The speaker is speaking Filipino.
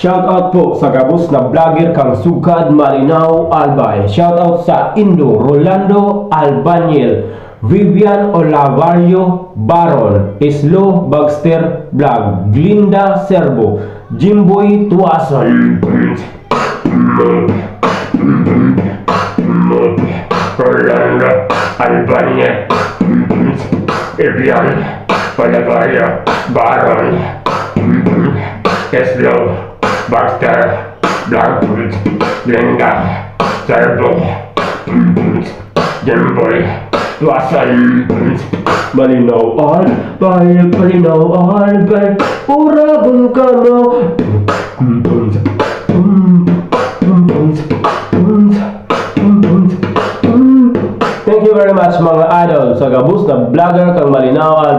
Shoutout po sa gabos na vlogger kang Sugad Malinaw Albay. Shoutout sa Indo Rolando Albaniel, Vivian Olavario Baron, Islo Bagster Vlog, Glinda Serbo, Jimboy Tuason, Rolando Albania, Vivian Olavario Baron, Islo Bagster Vlog, Glinda Serbo, Jimboy Tuasan. Malinaw Albay, malinaw Albay, urabon ka mo. Thank you very much mga idol sa gabos na vlogger kang Malinaw Albay.